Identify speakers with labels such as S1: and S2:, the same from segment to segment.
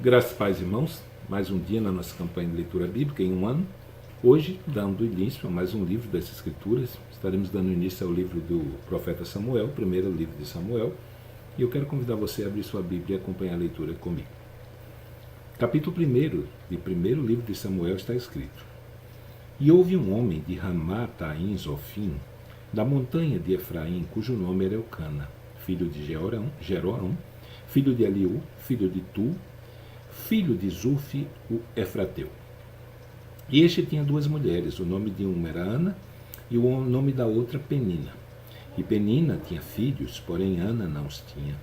S1: Graças, pais e irmãos, mais um dia na nossa campanha de leitura bíblica em um ano. Hoje, dando início a mais um livro das Escrituras, estaremos dando início ao livro do profeta Samuel, primeiro livro de Samuel, e eu quero convidar você a abrir sua Bíblia e acompanhar a leitura comigo. Capítulo 1 de primeiro livro de Samuel está escrito: E houve um homem de Ramá-Taim Zofim, da montanha de Efraim, cujo nome era Eucana, filho de Jeroão, filho de Eliú, filho de Tu, filho de Zufi, o Efrateu. E este tinha duas mulheres, o nome de uma era Ana e o nome da outra Penina. E Penina tinha filhos, porém Ana não os tinha.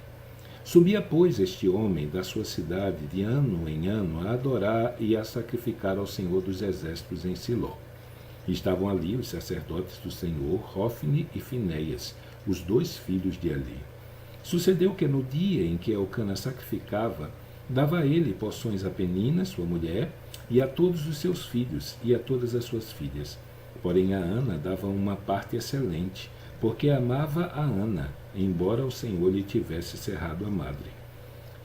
S1: Subia, pois, este homem da sua cidade de ano em ano a adorar e a sacrificar ao Senhor dos Exércitos em Siló. E estavam ali os sacerdotes do Senhor, Hofni e Finéias, os dois filhos de Eli. Sucedeu que no dia em que Eucana sacrificava, dava a ele porções a Penina, sua mulher, e a todos os seus filhos e a todas as suas filhas. Porém a Ana dava uma parte excelente, porque amava a Ana, embora o Senhor lhe tivesse cerrado a madre.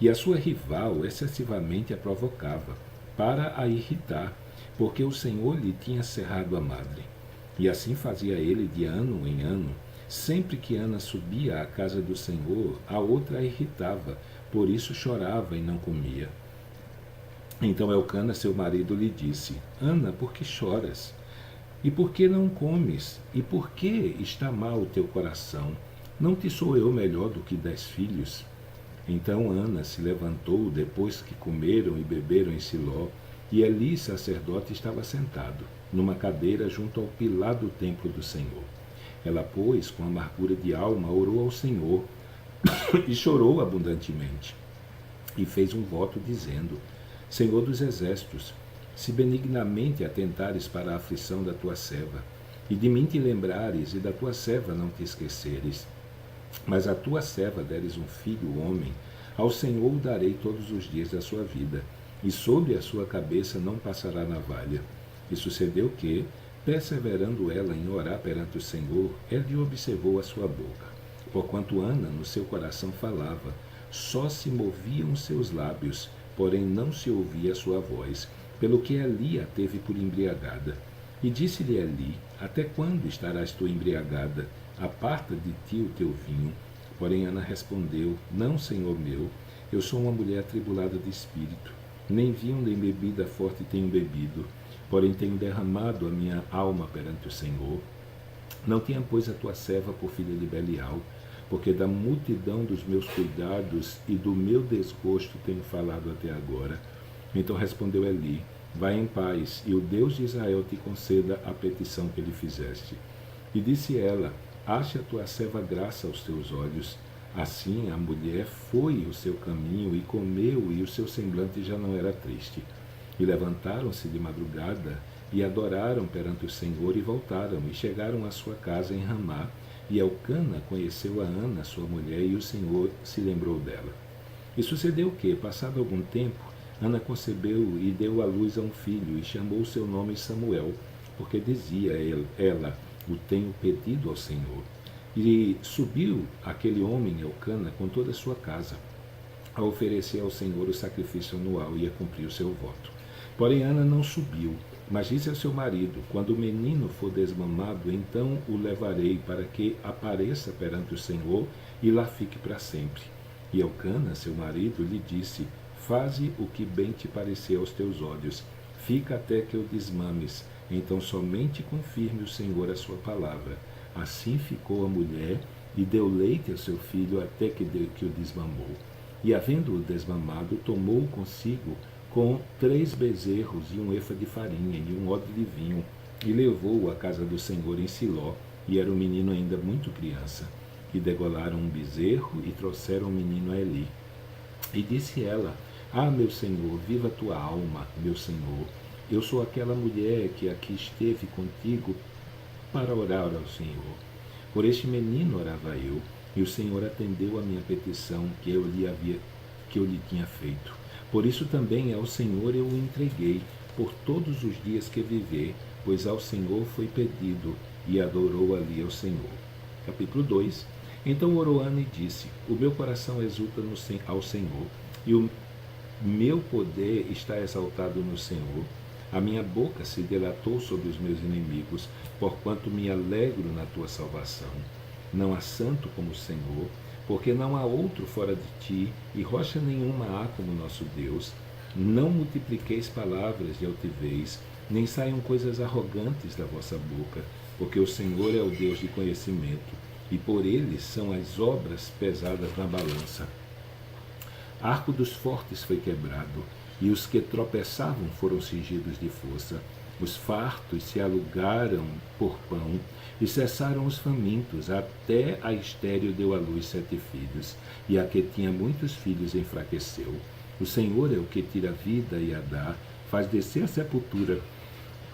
S1: E a sua rival excessivamente a provocava, para a irritar, porque o Senhor lhe tinha cerrado a madre. E assim fazia ele de ano em ano. Sempre que Ana subia à casa do Senhor, a outra a irritava, por isso chorava e não comia. Então Eucana, seu marido, lhe disse: Ana, por que choras? E por que não comes? E por que está mal o teu coração? Não te sou eu melhor do que 10 filhos? Então Ana se levantou depois que comeram e beberam em Siló, e Eli, sacerdote, estava sentado, numa cadeira junto ao pilar do templo do Senhor. Ela, pois, com amargura de alma, orou ao Senhor e chorou abundantemente. E fez um voto dizendo: Senhor dos Exércitos, se benignamente atentares para a aflição da tua serva, e de mim te lembrares, e da tua serva não te esqueceres, mas a tua serva deres um filho, homem, ao Senhor o darei todos os dias da sua vida, e sobre a sua cabeça não passará navalha. E sucedeu que, perseverando ela em orar perante o Senhor, ele observou a sua boca. Porquanto Ana no seu coração falava, só se moviam os seus lábios, porém não se ouvia a sua voz, pelo que Eli a teve por embriagada. E disse-lhe Eli: Até quando estarás tu embriagada? Aparta de ti o teu vinho. Porém Ana respondeu: Não, Senhor meu, eu sou uma mulher atribulada de espírito. Nem vinho nem bebida forte tenho bebido, porém tenho derramado a minha alma perante o Senhor. Não tenha, pois, a tua serva por filha de Belial, porque da multidão dos meus cuidados e do meu desgosto tenho falado até agora. Então respondeu Eli: Vai em paz, e o Deus de Israel te conceda a petição que lhe fizeste. E disse ela: Ache a tua serva graça aos teus olhos. Assim a mulher foi o seu caminho e comeu, e o seu semblante já não era triste. E levantaram-se de madrugada e adoraram perante o Senhor e voltaram e chegaram à sua casa em Ramá. E Eucana conheceu a Ana, sua mulher, e o Senhor se lembrou dela. E sucedeu que, passado algum tempo, Ana concebeu e deu à luz a um filho, e chamou o seu nome Samuel, porque dizia ela: O tenho pedido ao Senhor. E subiu aquele homem, Eucana, com toda a sua casa, a oferecer ao Senhor o sacrifício anual e a cumprir o seu voto. Porém Ana não subiu, mas disse ao seu marido: Quando o menino for desmamado, então o levarei para que apareça perante o Senhor e lá fique para sempre. E Eucana, seu marido, lhe disse: Faze o que bem te parecer aos teus olhos, fica até que o desmames, então somente confirme o Senhor a sua palavra. Assim ficou a mulher e deu leite ao seu filho até que o desmamou. E havendo-o desmamado, tomou consigo com 3 bezerros e um efa de farinha e um odre de vinho, e levou-o à casa do Senhor em Siló, e era o menino ainda muito criança. E degolaram um bezerro e trouxeram o menino a Eli. E disse ela: Ah, meu Senhor, viva a tua alma, meu Senhor. Eu sou aquela mulher que aqui esteve contigo para orar ao Senhor. Por este menino orava eu, e o Senhor atendeu a minha petição que eu lhe tinha feito. Por isso também ao Senhor eu o entreguei, por todos os dias que viver, pois ao Senhor foi pedido, e adorou ali ao Senhor. Capítulo 2. Então orou Ana e disse: O meu coração exulta ao Senhor, e o meu poder está exaltado no Senhor. A minha boca se delatou sobre os meus inimigos, porquanto me alegro na tua salvação. Não há santo como o Senhor, porque não há outro fora de ti, e rocha nenhuma há como nosso Deus. Não multipliqueis palavras de altivez, nem saiam coisas arrogantes da vossa boca, porque o Senhor é o Deus de conhecimento, e por ele são as obras pesadas na balança. Arco dos fortes foi quebrado, e os que tropeçavam foram cingidos de força. Os fartos se alugaram por pão, e cessaram os famintos, até a estéril deu à luz 7 filhos, e a que tinha muitos filhos enfraqueceu. O Senhor é o que tira a vida e a dá, faz descer a sepultura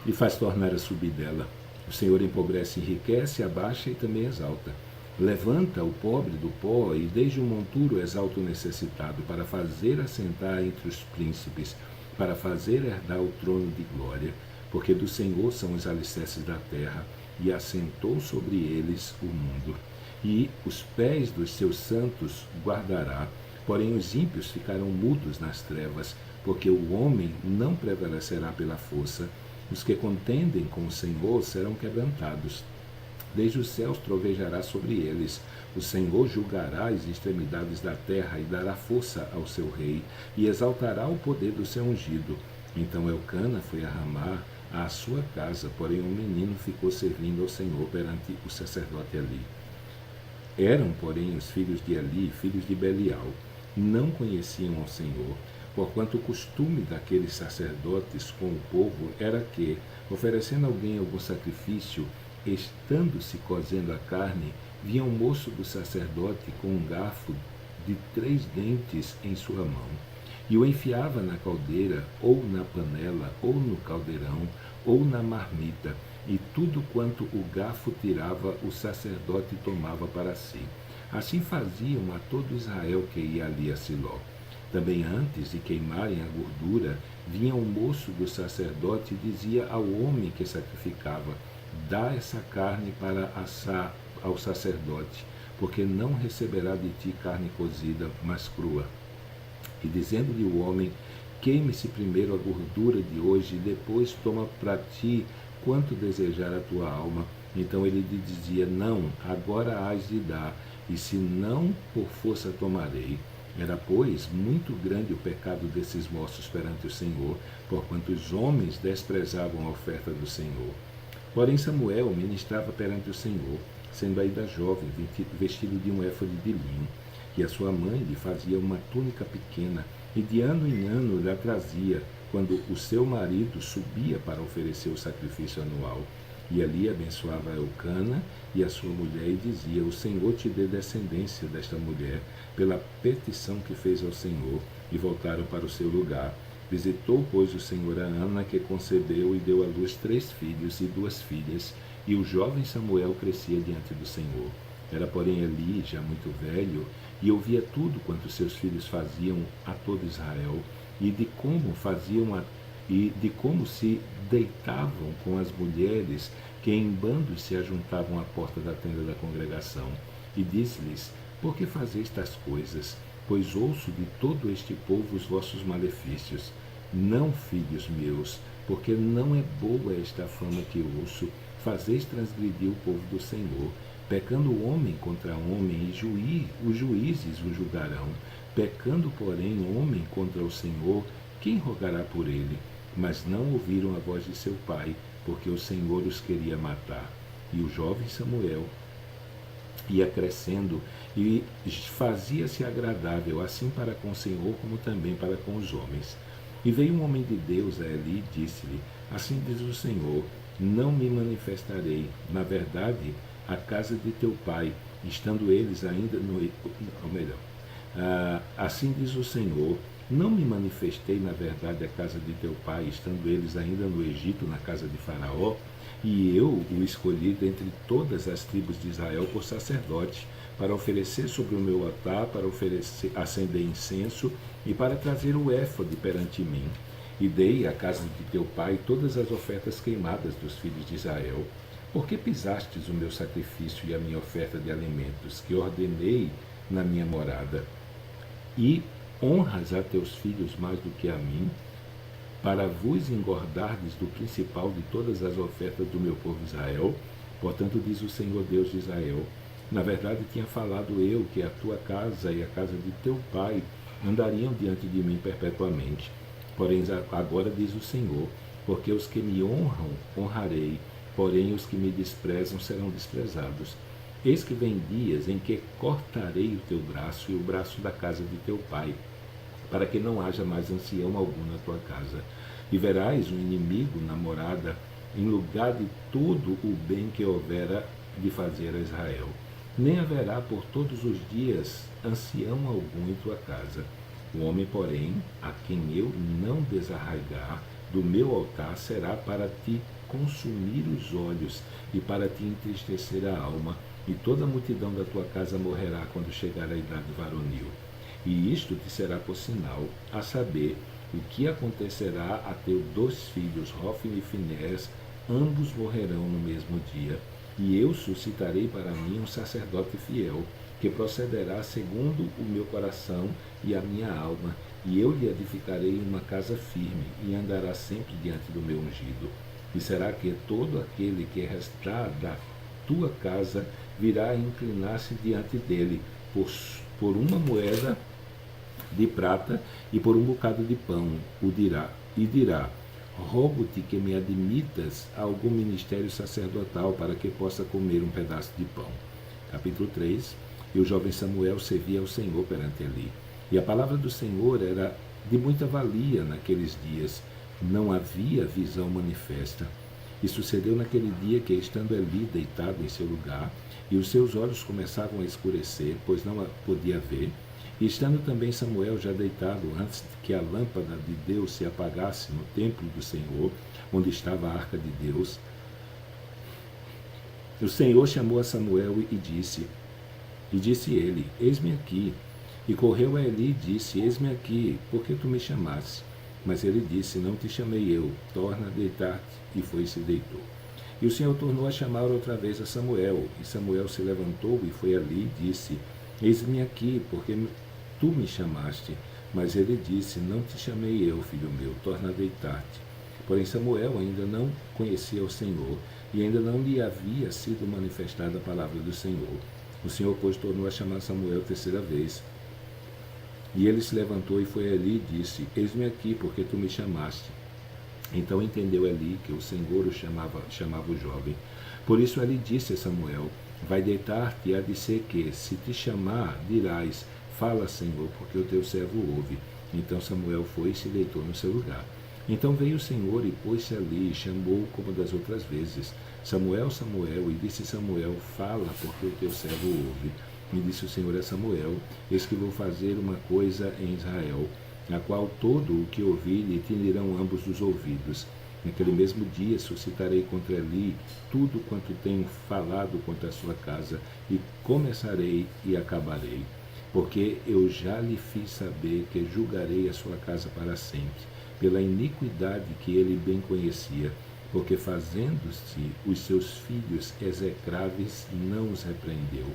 S1: e faz tornar a subir dela. O Senhor empobrece e enriquece, abaixa e também exalta. Levanta o pobre do pó e desde o monturo exalta o necessitado, para fazer assentar entre os príncipes, para fazer herdar o trono de glória, porque do Senhor são os alicerces da terra, e assentou sobre eles o mundo. E os pés dos seus santos guardará, porém os ímpios ficarão mudos nas trevas, porque o homem não prevalecerá pela força. Os que contendem com o Senhor serão quebrantados. Desde os céus trovejará sobre eles. O Senhor julgará as extremidades da terra e dará força ao seu rei, e exaltará o poder do seu ungido. Então Elcana foi a Ramá, à sua casa, porém o menino ficou servindo ao Senhor perante o sacerdote Eli. Eram, porém, os filhos de Eli, filhos de Belial, não conheciam ao Senhor, porquanto o costume daqueles sacerdotes com o povo era que, oferecendo alguém algum sacrifício, estando-se cozendo a carne, vinha um moço do sacerdote com um garfo de 3 dentes em sua mão, e o enfiava na caldeira, ou na panela, ou no caldeirão, ou na marmita, e tudo quanto o garfo tirava, o sacerdote tomava para si. Assim faziam a todo Israel que ia ali a Siló. Também antes de queimarem a gordura, vinha um moço do sacerdote e dizia ao homem que sacrificava: dá essa carne para assar ao sacerdote, porque não receberá de ti carne cozida, mas crua. E dizendo-lhe o homem: queime-se primeiro a gordura de hoje, e depois toma para ti quanto desejar a tua alma. Então ele lhe dizia: não, agora hás de dar, e se não, por força tomarei. Era, pois, muito grande o pecado desses moços perante o Senhor, porquanto os homens desprezavam a oferta do Senhor. Porém Samuel ministrava perante o Senhor, sendo ainda jovem, vestido de um éfode de linho, e a sua mãe lhe fazia uma túnica pequena, e de ano em ano lhe trazia, quando o seu marido subia para oferecer o sacrifício anual. E ali abençoava Elcana e a sua mulher, e dizia: o Senhor te dê descendência desta mulher, pela petição que fez ao Senhor. E voltaram para o seu lugar. Visitou, pois, o Senhor a Ana, que concebeu e deu à luz 3 filhos e 2 filhas, e o jovem Samuel crescia diante do Senhor. Era, porém, Eli já muito velho, e ouvia tudo quanto seus filhos faziam a todo Israel, e de como se deitavam com as mulheres que em bandos se ajuntavam à porta da tenda da congregação. E disse-lhes: por que fazeis tais coisas? Pois ouço de todo este povo os vossos malefícios. Não, filhos meus, porque não é boa esta fama que ouço. Fazeis transgredir o povo do Senhor, pecando o homem contra homem, e os juízes o julgarão. Pecando, porém, o homem contra o Senhor, quem rogará por ele? Mas não ouviram a voz de seu pai, porque o Senhor os queria matar. E o jovem Samuel ia crescendo e fazia-se agradável, assim para com o Senhor como também para com os homens. E veio um homem de Deus a Eli e disse-lhe: assim diz o Senhor, não me manifestarei, na verdade, à casa de teu pai, estando eles ainda assim diz o Senhor, não me manifestei, na verdade, à casa de teu pai, estando eles ainda no Egito, na casa de Faraó, e eu o escolhi dentre todas as tribos de Israel por sacerdote, para oferecer sobre o meu altar, para acender incenso e para trazer o éfode perante mim. E dei à casa de teu pai todas as ofertas queimadas dos filhos de Israel. Por que pisastes o meu sacrifício e a minha oferta de alimentos, que ordenei na minha morada? E honras a teus filhos mais do que a mim, para vos engordardes do principal de todas as ofertas do meu povo Israel. Portanto, diz o Senhor Deus de Israel, na verdade tinha falado eu que a tua casa e a casa de teu pai andariam diante de mim perpetuamente. Porém, agora diz o Senhor, porque os que me honram, honrarei, porém os que me desprezam serão desprezados. Eis que vem dias em que cortarei o teu braço e o braço da casa de teu pai, para que não haja mais ancião algum na tua casa. E verás um inimigo na morada, em lugar de todo o bem que houvera de fazer a Israel. Nem haverá por todos os dias ancião algum em tua casa. O homem, porém, a quem eu não desarraigar do meu altar, será para te consumir os olhos e para te entristecer a alma, e toda a multidão da tua casa morrerá quando chegar a idade varonil. E isto te será por sinal, a saber, o que acontecerá a teus 2 filhos, Hófni e Finés, ambos morrerão no mesmo dia. E eu suscitarei para mim um sacerdote fiel, que procederá segundo o meu coração e a minha alma, e eu lhe edificarei uma casa firme, e andará sempre diante do meu ungido. E será que todo aquele que restar da tua casa virá a inclinar-se diante dele, por uma moeda de prata e por um bocado de pão, e dirá, rogo-te que me admitas a algum ministério sacerdotal para que possa comer um pedaço de pão. Capítulo 3. E o jovem Samuel servia ao Senhor perante Eli. E a palavra do Senhor era de muita valia naqueles dias. Não havia visão manifesta. E sucedeu naquele dia que, estando Eli deitado em seu lugar, e os seus olhos começavam a escurecer, pois não a podia ver, e estando também Samuel já deitado, antes que a lâmpada de Deus se apagasse no templo do Senhor, onde estava a arca de Deus, o Senhor chamou a Samuel e disse ele, eis-me aqui. E correu a Eli e disse, eis-me aqui, por que tu me chamaste? Mas ele disse, não te chamei eu, torna a deitar-te. E foi e se deitou. E o Senhor tornou a chamar outra vez a Samuel. E Samuel se levantou e foi ali e disse, eis-me aqui, porque tu me chamaste. Mas ele disse, não te chamei eu, filho meu, torna a deitar-te. Porém Samuel ainda não conhecia o Senhor, e ainda não lhe havia sido manifestada a palavra do Senhor. O Senhor, pois, tornou a chamar Samuel 3ª vez. E ele se levantou e foi ali e disse, eis-me aqui, porque tu me chamaste. Então entendeu Eli que o Senhor o chamava o jovem. Por isso Eli disse a Samuel, vai deitar-te e há de ser que, se te chamar, dirás, fala, Senhor, porque o teu servo ouve. Então Samuel foi e se deitou no seu lugar. Então veio o Senhor e pôs-se ali e chamou como das outras vezes, Samuel, Samuel, e disse Samuel, fala, porque o teu servo ouve. E disse o Senhor a Samuel, eis que vou fazer uma coisa em Israel, na qual todo o que ouvir lhe tinirão ambos os ouvidos. Naquele mesmo dia suscitarei contra Eli tudo quanto tenho falado contra a sua casa, e começarei e acabarei. Porque eu já lhe fiz saber que julgarei a sua casa para sempre, pela iniquidade que ele bem conhecia, porque fazendo-se os seus filhos execráveis, não os repreendeu.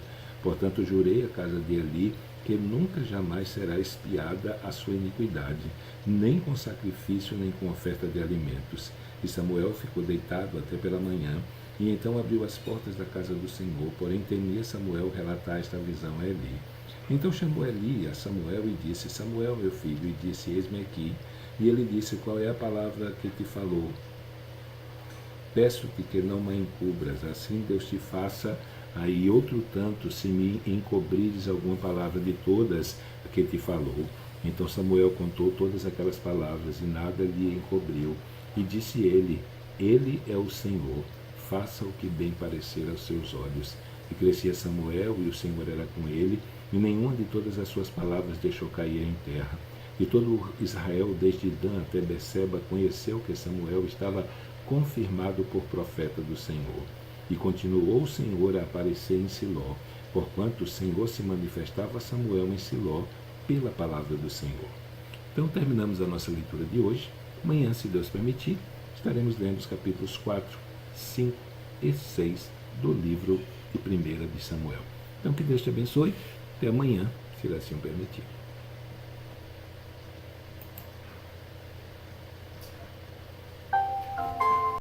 S1: Portanto, jurei à casa de Eli que nunca jamais será expiada a sua iniquidade, nem com sacrifício, nem com oferta de alimentos. E Samuel ficou deitado até pela manhã, e então abriu as portas da casa do Senhor, porém temia Samuel relatar esta visão a Eli. Então chamou Eli a Samuel e disse, Samuel, meu filho, e disse, eis-me aqui. E ele disse, qual é a palavra que te falou? Peço-te que não me encubras, assim Deus te faça aí outro tanto, se me encobrires alguma palavra de todas que te falou. Então Samuel contou todas aquelas palavras e nada lhe encobriu. E disse ele é o Senhor, faça o que bem parecer aos seus olhos. E crescia Samuel, e o Senhor era com ele, e nenhuma de todas as suas palavras deixou cair em terra. E todo Israel, desde Dan até Beceba, conheceu que Samuel estava confirmado por profeta do Senhor. E continuou o Senhor a aparecer em Siló, porquanto o Senhor se manifestava a Samuel em Siló pela palavra do Senhor. Então terminamos a nossa leitura de hoje. Amanhã, se Deus permitir, estaremos lendo os capítulos 4, 5 e 6 do livro de 1 de Samuel. Então que Deus te abençoe. Até amanhã, se Ele assim o permitir.